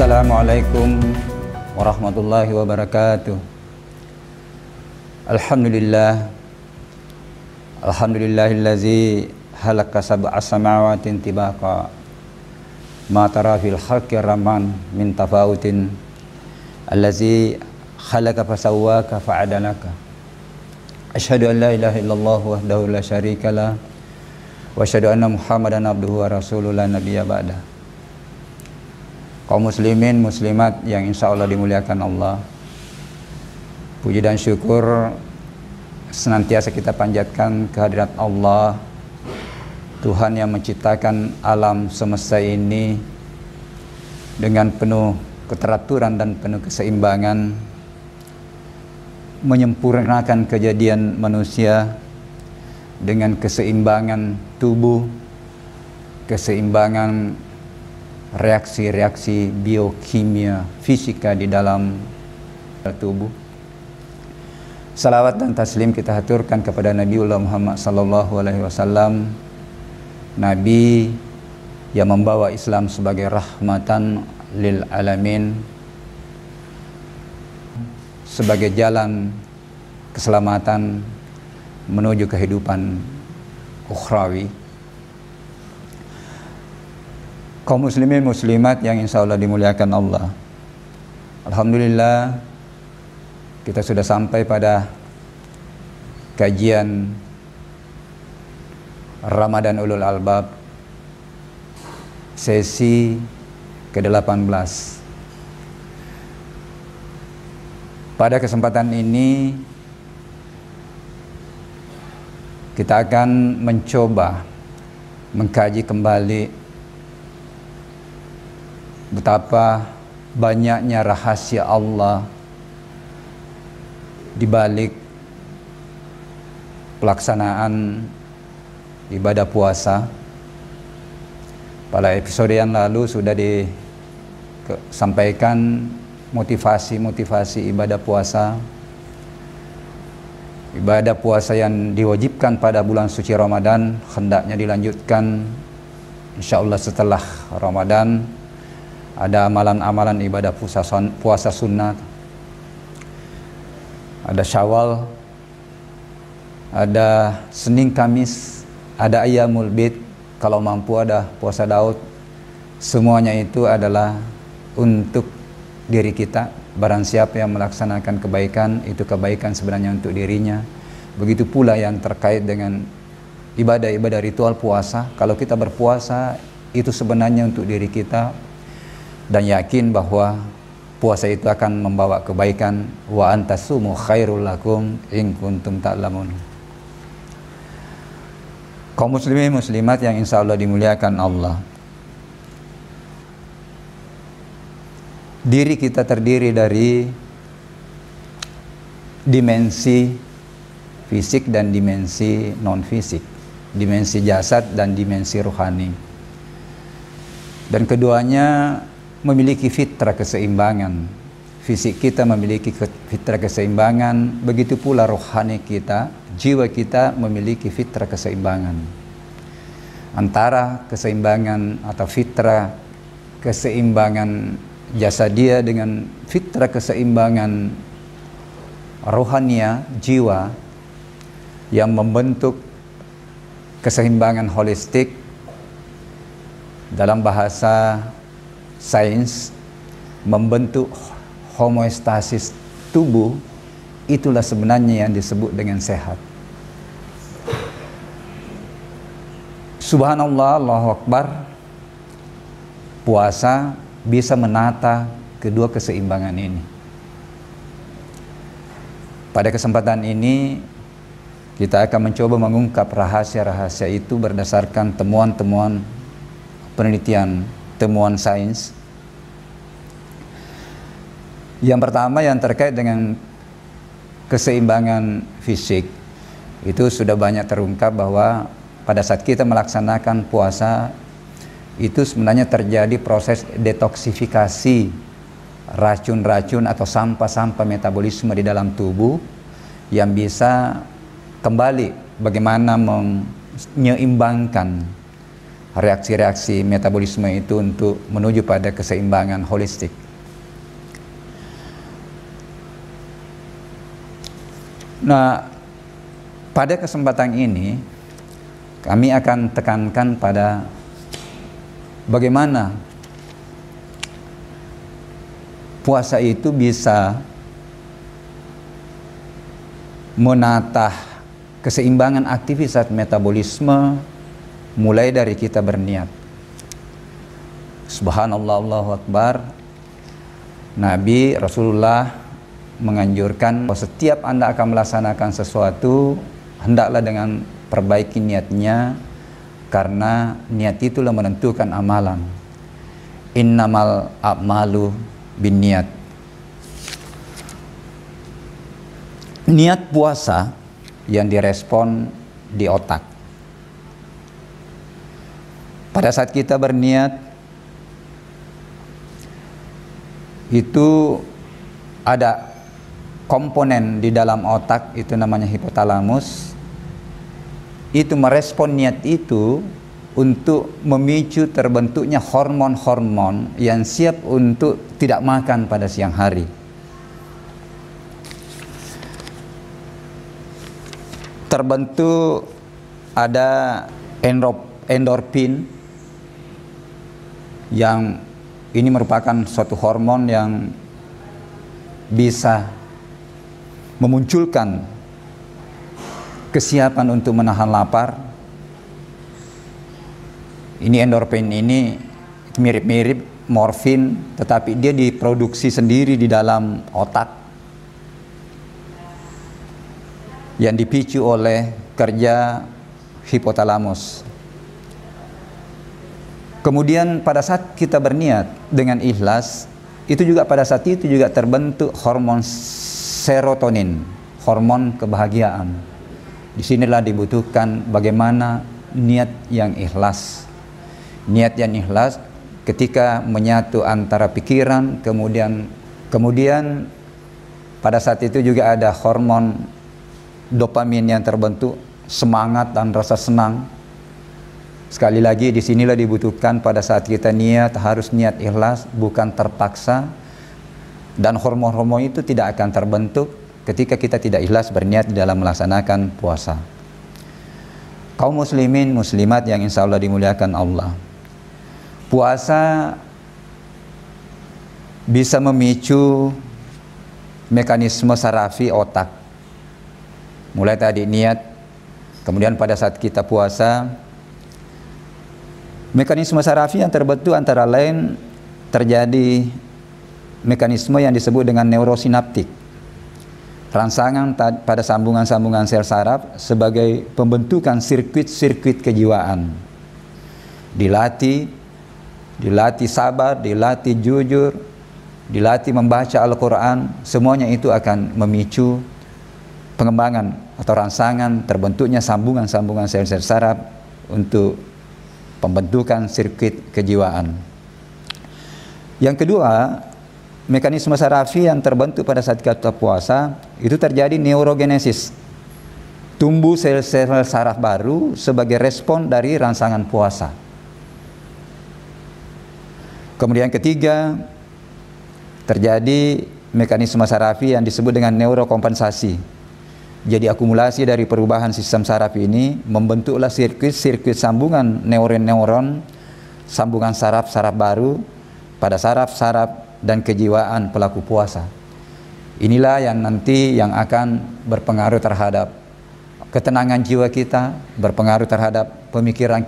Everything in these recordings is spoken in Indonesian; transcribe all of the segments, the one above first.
Assalamualaikum warahmatullahi wabarakatuh. Alhamdulillahillazi halaka sab'a samawatin tibaqa ma tara fil khalqi rahman min tafawutin allazi khalaqa fasawwaka fa'adalaka. Asyhadu an la ilaha illallah wahdahu la syarikalah wa asyhadu anna Muhammadan abduhu wa rasuluhu la nabiyya ba'da. Kaum muslimin muslimat yang insya Allah dimuliakan Allah, puji dan syukur senantiasa kita panjatkan kehadirat Allah, Tuhan yang menciptakan alam semesta ini dengan penuh keteraturan dan penuh keseimbangan, menyempurnakan kejadian manusia dengan keseimbangan tubuh, keseimbangan reaksi-reaksi biokimia fisika di dalam tubuh. Salawat dan taslim kita haturkan kepada Nabiullah Muhammad sallallahu alaihi wasallam, Nabi yang membawa Islam sebagai rahmatan lil alamin, sebagai jalan keselamatan menuju kehidupan ukhrawi. Kaum muslimin muslimat yang insya Allah dimuliakan Allah, alhamdulillah kita sudah sampai pada kajian Ramadan Ulul Albab sesi ke-18. Pada kesempatan ini kita akan mencoba mengkaji kembali betapa banyaknya rahasia Allah di balik pelaksanaan ibadah puasa. Pada episode yang lalu sudah disampaikan motivasi-motivasi ibadah puasa. Ibadah puasa yang diwajibkan pada bulan suci Ramadan hendaknya dilanjutkan insyaallah setelah Ramadan. Ada amalan-amalan ibadah puasa sunnah, ada Syawal, ada Senin Kamis, ada Ayyamul Bid, kalau mampu ada puasa Daud. Semuanya itu adalah untuk diri kita. Barang siapa yang melaksanakan kebaikan, itu kebaikan sebenarnya untuk dirinya. Begitu pula yang terkait dengan ibadah-ibadah ritual puasa. Kalau kita berpuasa, itu sebenarnya untuk diri kita, dan yakin bahwa puasa itu akan membawa kebaikan. Wa antasumu khairul lakum in kuntum ta'lamun. Kaum muslimin muslimat yang insya Allah dimuliakan Allah, diri kita terdiri dari dimensi fisik dan dimensi non fisik, dimensi jasad dan dimensi rohani, dan keduanya memiliki fitrah keseimbangan. Fisik kita memiliki fitrah keseimbangan, begitu pula rohani kita, jiwa kita memiliki fitrah keseimbangan. Antara keseimbangan atau fitrah keseimbangan jasadia dengan fitrah keseimbangan rohania jiwa yang membentuk keseimbangan holistik, dalam bahasa sains membentuk homeostasis tubuh, itulah sebenarnya yang disebut dengan sehat. Subhanallah, Allahu Akbar, puasa bisa menata kedua keseimbangan ini. Pada kesempatan ini kita akan mencoba mengungkap rahasia-rahasia itu berdasarkan temuan-temuan penelitian, temuan sains. Yang pertama yang terkait dengan keseimbangan fisik, itu sudah banyak terungkap bahwa pada saat kita melaksanakan puasa itu sebenarnya terjadi proses detoksifikasi racun-racun atau sampah-sampah metabolisme di dalam tubuh yang bisa kembali bagaimana menyeimbangkan reaksi-reaksi metabolisme itu untuk menuju pada keseimbangan holistik. Nah, pada kesempatan ini kami akan tekankan pada bagaimana puasa itu bisa menata keseimbangan aktivitas metabolisme mulai dari kita berniat. Subhanallah, Allahu Akbar. Nabi Rasulullah menganjurkan bahwa setiap Anda akan melaksanakan sesuatu, hendaklah dengan perbaiki niatnya, karena niat itulah menentukan amalan. Innamal a'malu binniyat. Niat puasa yang direspon di otak. Pada saat kita berniat, itu ada komponen di dalam otak, itu namanya hipotalamus. Itu merespon niat itu untuk memicu terbentuknya hormon-hormon yang siap untuk tidak makan pada siang hari. Terbentuk ada endorfin, yang ini merupakan suatu hormon yang bisa memunculkan kesiapan untuk menahan lapar. Ini endorfin ini mirip-mirip morfin, tetapi dia diproduksi sendiri di dalam otak, yang dipicu oleh kerja hipotalamus. Kemudian pada saat kita berniat dengan ikhlas, itu juga pada saat itu juga terbentuk hormon serotonin, hormon kebahagiaan. Disinilah dibutuhkan bagaimana niat yang ikhlas. Niat yang ikhlas ketika menyatu antara pikiran, kemudian pada saat itu juga ada hormon dopamin yang terbentuk, semangat dan rasa senang. Sekali lagi, disinilah dibutuhkan pada saat kita niat, harus niat ikhlas, bukan terpaksa. Dan hormon-hormon itu tidak akan terbentuk ketika kita tidak ikhlas berniat dalam melaksanakan puasa. Kaum muslimin muslimat yang insya Allah dimuliakan Allah, puasa bisa memicu mekanisme sarafi otak. Mulai tadi niat, kemudian pada saat kita puasa, mekanisme sarafi yang terbentuk antara lain terjadi mekanisme yang disebut dengan neurosinaptik, rangsangan pada sambungan-sambungan sel saraf sebagai pembentukan sirkuit-sirkuit kejiwaan. Dilatih sabar, dilatih jujur, dilatih membaca Al-Quran, semuanya itu akan memicu pengembangan atau rangsangan terbentuknya sambungan-sambungan sel-sel saraf untuk pembentukan sirkuit kejiwaan. Yang kedua, mekanisme sarafi yang terbentuk pada saat kita puasa itu terjadi neurogenesis, tumbuh sel-sel saraf baru sebagai respon dari rangsangan puasa. Kemudian ketiga, terjadi mekanisme sarafi yang disebut dengan neurokompensasi. Jadi akumulasi dari perubahan sistem saraf ini membentuklah sirkuit-sirkuit sambungan neuron-neuron, sambungan saraf-saraf baru pada saraf-saraf dan kejiwaan pelaku puasa. Inilah yang nanti yang akan berpengaruh terhadap ketenangan jiwa kita, berpengaruh terhadap pemikiran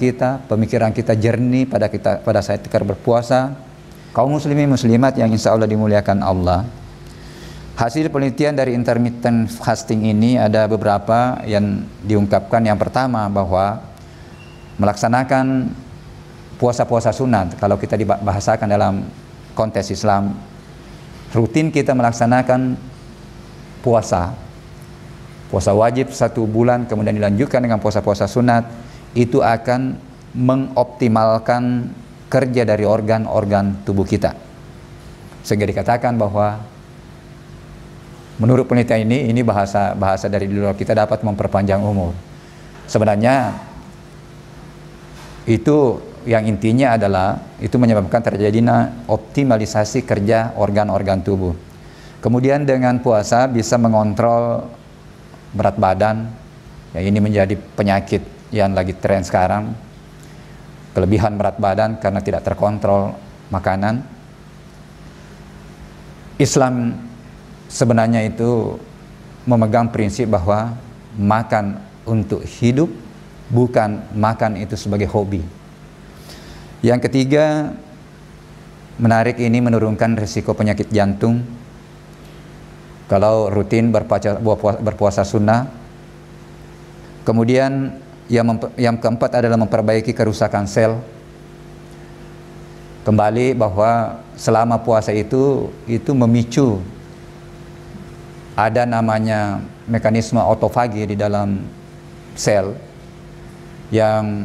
kita jernih pada saat kita berpuasa. Kaum muslimin muslimat yang insya Allah dimuliakan Allah, hasil penelitian dari intermittent fasting ini ada beberapa yang diungkapkan. Yang pertama, bahwa melaksanakan puasa-puasa sunat, kalau kita dibahasakan dalam konteks Islam, rutin kita melaksanakan puasa wajib 1 bulan, kemudian dilanjutkan dengan puasa-puasa sunat, itu akan mengoptimalkan kerja dari organ-organ tubuh kita, sehingga dikatakan bahwa menurut penelitian ini bahasa dari luar kita dapat memperpanjang umur. Sebenarnya itu yang intinya adalah itu menyebabkan terjadinya optimalisasi kerja organ-organ tubuh. Kemudian dengan puasa bisa mengontrol berat badan, ya ini menjadi penyakit yang lagi tren sekarang, kelebihan berat badan karena tidak terkontrol makanan. Islam sebenarnya itu memegang prinsip bahwa makan untuk hidup, bukan makan itu sebagai hobi. Yang ketiga, menarik, ini menurunkan risiko penyakit jantung kalau rutin berpuasa sunnah. Kemudian yang keempat adalah memperbaiki kerusakan sel. Kembali bahwa selama puasa itu memicu ada namanya mekanisme autofagi di dalam sel yang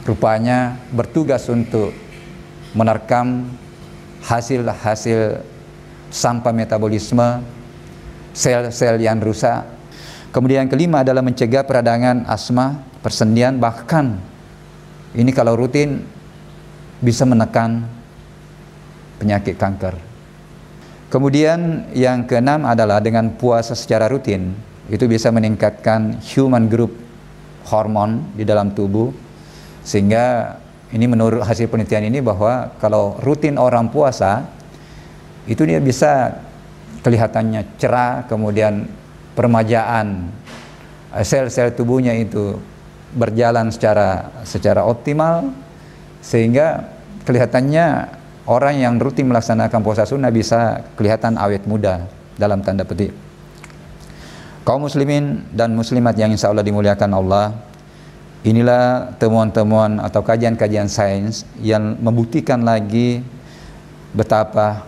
rupanya bertugas untuk menerkam hasil-hasil sampah metabolisme sel-sel yang rusak. Kemudian yang kelima adalah mencegah peradangan, asma, persendian, bahkan ini kalau rutin bisa menekan penyakit kanker. Kemudian yang keenam adalah dengan puasa secara rutin itu bisa meningkatkan human growth hormon di dalam tubuh, sehingga ini menurut hasil penelitian ini bahwa kalau rutin orang puasa itu dia bisa kelihatannya cerah, kemudian permajaan sel-sel tubuhnya itu berjalan secara optimal, sehingga kelihatannya orang yang rutin melaksanakan puasa sunnah bisa kelihatan awet muda dalam tanda petik. Kaum muslimin dan muslimat yang insya Allah dimuliakan Allah, inilah temuan-temuan atau kajian-kajian sains yang membuktikan lagi betapa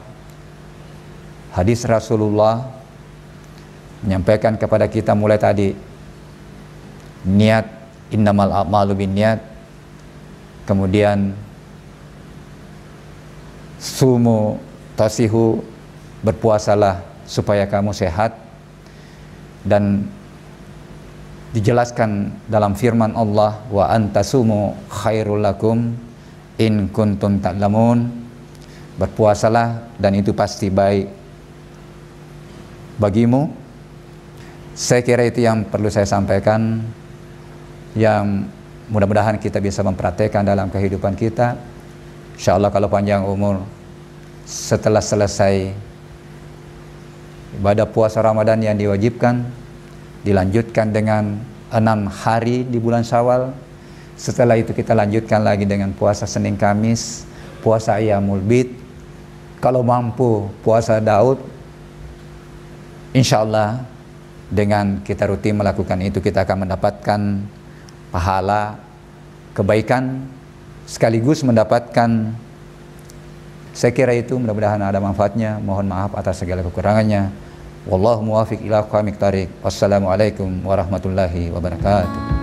hadis Rasulullah menyampaikan kepada kita mulai tadi, niat, innamal a'malu binniyat, kemudian sumu tasihu, berpuasalah supaya kamu sehat, dan dijelaskan dalam firman Allah, wa antasumu khairul lakum in kuntum ta'lamun, berpuasalah dan itu pasti baik bagimu. Saya kira itu yang perlu saya sampaikan, yang mudah-mudahan kita bisa mempraktekkan dalam kehidupan kita. Insya Allah kalau panjang umur, setelah selesai ibadah puasa Ramadan yang diwajibkan, dilanjutkan dengan 6 hari di bulan Syawal. Setelah itu kita lanjutkan lagi dengan puasa Senin Kamis, puasa Ayyamul Bid. Kalau mampu puasa Daud, insya Allah dengan kita rutin melakukan itu kita akan mendapatkan pahala, kebaikan, sekaligus mendapatkan, saya kira itu mudah-mudahan ada manfaatnya. Mohon maaf atas segala kekurangannya. Wallahu muwafiq ila aqwamit thariq. Wassalamualaikum warahmatullahi wabarakatuh.